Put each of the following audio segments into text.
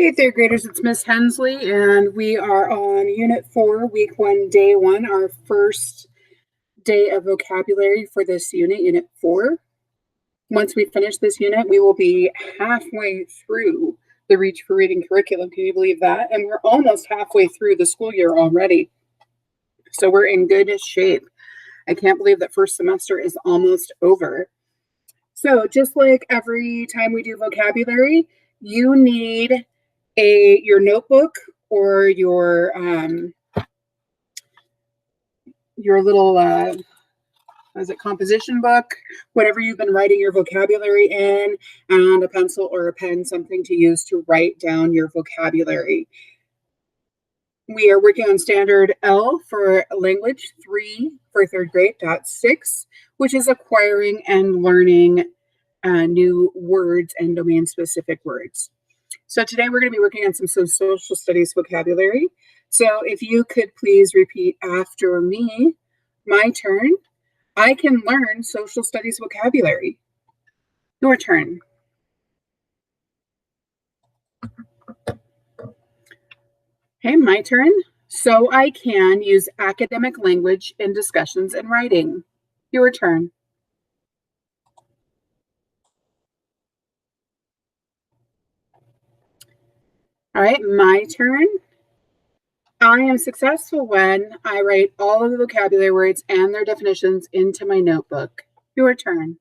Hey, third graders, it's Miss Hensley, and we are on Unit 4, Week 1, Day 1, our first day of vocabulary for this unit, Unit 4. Once we finish this unit, we will be halfway through the Reach for Reading curriculum. Can you believe that? And we're almost halfway through the school year already. So we're in good shape. I can't believe that first semester is almost over. So just like every time we do vocabulary, you need your notebook or your little composition book, whatever you've been writing your vocabulary in, and a pencil or a pen, something to use to write down your vocabulary. We are working on standard L for language, 3 for third grade, .6, which is acquiring and learning new words and domain-specific words. So today we're going to be working on some social studies vocabulary. So if you could please repeat after me. My turn. I can learn social studies vocabulary. Your turn. Okay, my turn. So I can use academic language in discussions and writing. Your turn. All right, my turn. I am successful when I write all of the vocabulary words and their definitions into my notebook. Your turn.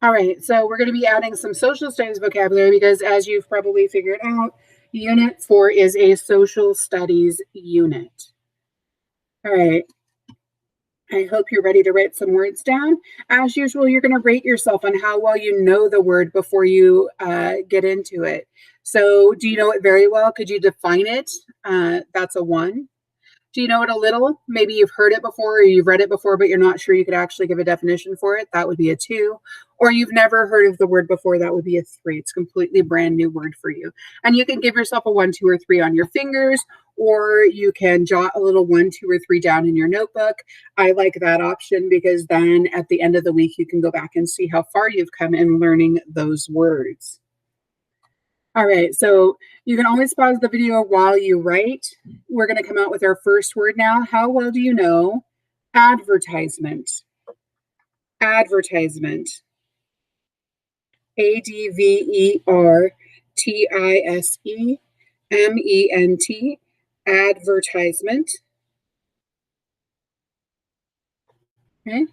All right, so we're going to be adding some social studies vocabulary because, as you've probably figured out, Unit 4 is a social studies unit. All right. I hope you're ready to write some words down. As usual, you're going to rate yourself on how well you know the word before you get into it. So do you know it very well? Could you define it? That's a 1. Do you know it a little? Maybe you've heard it before or you've read it before, but you're not sure you could actually give a definition for it. That would be a 2. Or you've never heard of the word before. That would be a 3. It's a completely brand new word for you. And you can give yourself a 1, 2, or 3 on your fingers, or you can jot a little 1, 2, or 3 down in your notebook. I like that option because then at the end of the week, you can go back and see how far you've come in learning those words. All right, so you can always pause the video while you write. We're going to come out with our first word now. How well do you know advertisement? Advertisement. ADVERTISEMENT. Advertisement. Okay.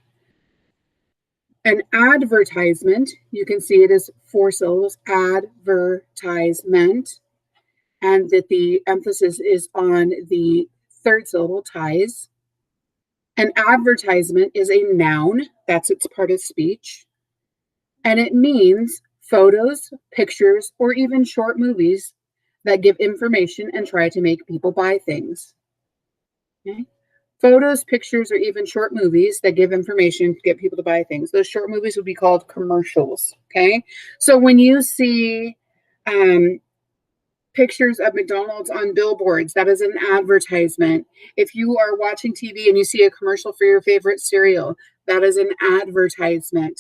An advertisement, you can see it is 4 syllables, advertisement, and that the emphasis is on the 3rd syllable, ties. An advertisement is a noun, that's its part of speech, and it means photos, pictures, or even short movies that give information and try to make people buy things. Okay? Photos, pictures, or even short movies that give information to get people to buy things. Those short movies would be called commercials, okay? So when you see pictures of McDonald's on billboards, that is an advertisement. If you are watching TV and you see a commercial for your favorite cereal, that is an advertisement.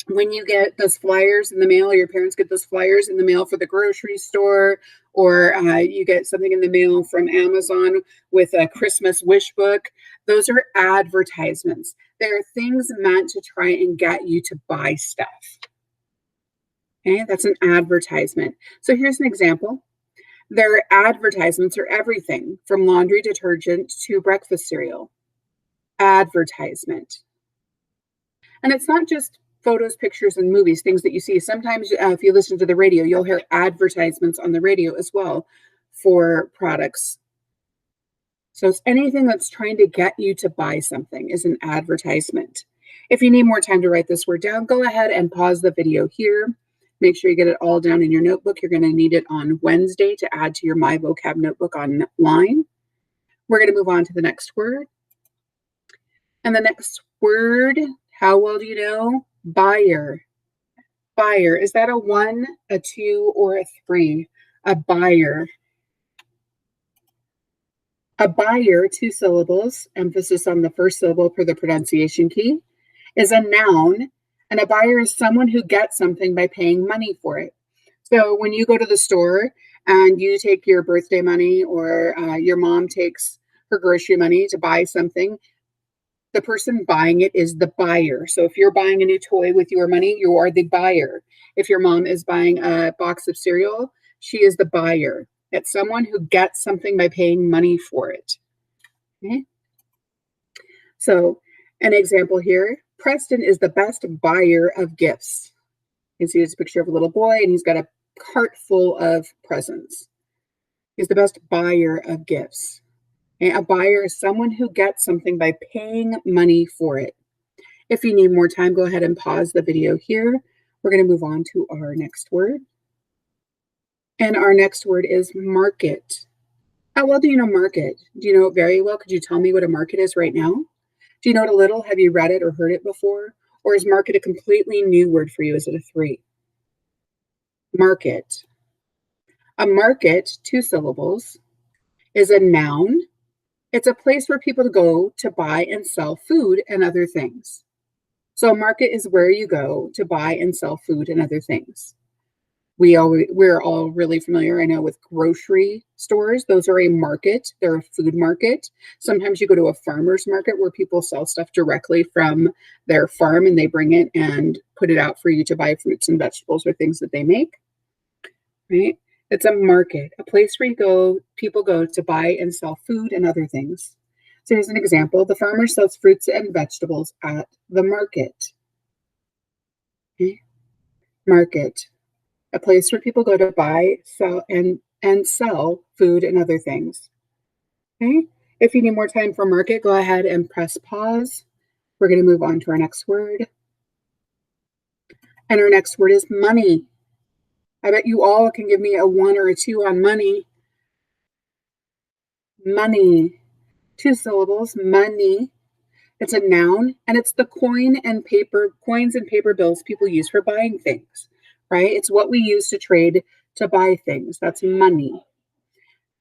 When you get those flyers in the mail, your parents get those flyers in the mail for the grocery store, or you get something in the mail from Amazon with a Christmas wish book, those are advertisements. They're things meant to try and get you to buy stuff. Okay, that's an advertisement. So here's an example. Their advertisements are everything from laundry detergent to breakfast cereal. Advertisement. And it's not just photos, pictures, and movies, things that you see. Sometimes if you listen to the radio, you'll hear advertisements on the radio as well for products. So it's anything that's trying to get you to buy something is an advertisement. If you need more time to write this word down, go ahead and pause the video here. Make sure you get it all down in your notebook. You're going to need it on Wednesday to add to your My Vocab notebook online. We're going to move on to the next word. And the next word, how well do you know? Buyer. Buyer. Is that a 1, a 2, or a 3? A buyer. A buyer, 2 syllables, emphasis on the first syllable per the pronunciation key, is a noun, and a buyer is someone who gets something by paying money for it. So when you go to the store and you take your birthday money or your mom takes her grocery money to buy something, the person buying it is the buyer. So if you're buying a new toy with your money, you are the buyer. If your mom is buying a box of cereal, she is the buyer. It's someone who gets something by paying money for it. Okay? So, an example here, Preston is the best buyer of gifts. You can see this picture of a little boy, and he's got a cart full of presents. He's the best buyer of gifts. A buyer is someone who gets something by paying money for it. If you need more time, go ahead and pause the video here. We're going to move on to our next word. And our next word is market. How well do you know market? Do you know it very well? Could you tell me what a market is right now? Do you know it a little? Have you read it or heard it before? Or is market a completely new word for you? Is it a 3? Market. A market, 2 syllables, is a noun. It's a place where people go to buy and sell food and other things. So a market is where you go to buy and sell food and other things. We're all really familiar, I know, with grocery stores. Those are a market. They're a food market. Sometimes you go to a farmer's market where people sell stuff directly from their farm and they bring it and put it out for you to buy fruits and vegetables or things that they make, right? It's a market, a place where people go to buy and sell food and other things. So here's an example. The farmer sells fruits and vegetables at the market. Okay? Market. A place where people go to buy, sell, and sell food and other things. Okay? If you need more time for market, go ahead and press pause. We're going to move on to our next word. And our next word is money. I bet you all can give me a 1 or a 2 on money. Money. 2 syllables, money. It's a noun, and it's the coins and paper bills people use for buying things. Right? It's what we use to trade to buy things. That's money.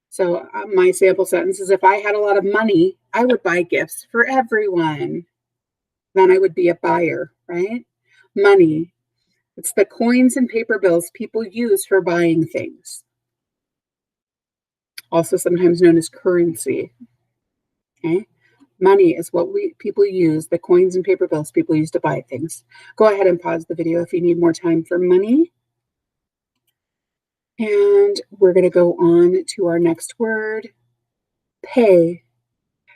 So my sample sentence is, if I had a lot of money, I would buy gifts for everyone. Then I would be a buyer, right? Money. It's the coins and paper bills people use for buying things. Also sometimes known as currency. Okay? Money is what people use, the coins and paper bills people use to buy things. Go ahead and pause the video if you need more time for money. And we're going to go on to our next word, pay.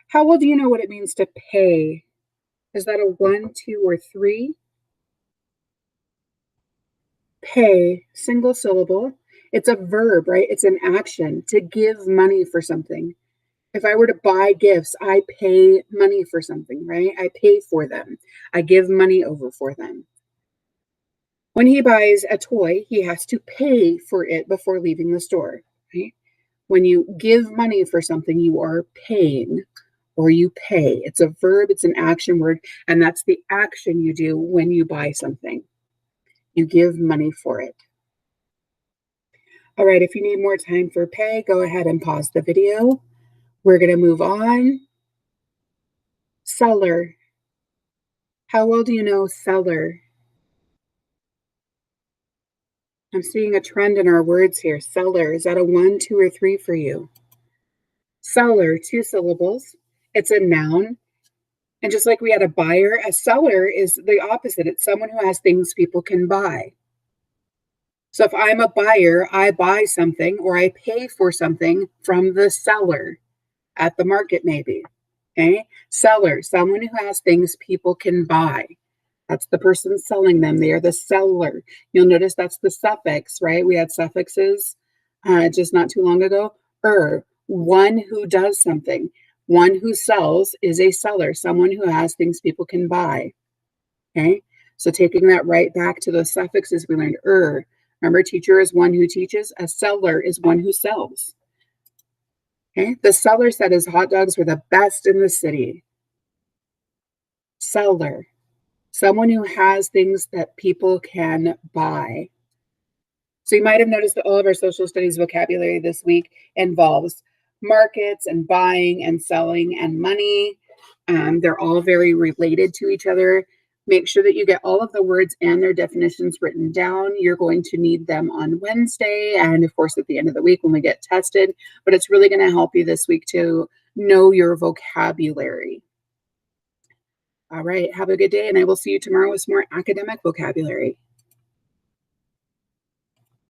How well do you know what it means to pay? Is that a 1, 2, or 3? Pay, single syllable. It's a verb, right? It's an action, to give money for something. If I were to buy gifts, I pay money for something, right? I pay for them. I give money over for them. When he buys a toy, he has to pay for it before leaving the store, right? When you give money for something, you are paying, or you pay. It's a verb, it's an action word, and that's the action you do when you buy something. You give money for it. All right, if you need more time for pay, go ahead and pause the video. We're going to move on. Seller. How well do you know seller? I'm seeing a trend in our words here. Seller, is that a 1, 2, or 3 for you? Seller, 2 syllables. It's a noun. And just like we had a buyer, a seller is the opposite. It's someone who has things people can buy. So if I'm a buyer, I buy something or I pay for something from the seller at the market, maybe. Okay? Seller, someone who has things people can buy. That's the person selling them. They are the seller. You'll notice that's the suffix, right? We had suffixes just not too long ago. One who does something. One who sells is a seller, someone who has things people can buy. Okay? So taking that right back to those suffixes, we learned Remember, teacher is one who teaches. A seller is one who sells. Okay? The seller said his hot dogs were the best in the city. Seller. Someone who has things that people can buy. So you might have noticed that all of our social studies vocabulary this week involves markets and buying and selling and money. They're all very related to each other. Make sure that you get all of the words and their definitions written down. You're going to need them on Wednesday and, of course, at the end of the week when we get tested. But it's really going to help you this week to know your vocabulary. All right. Have a good day, and I will see you tomorrow with some more academic vocabulary.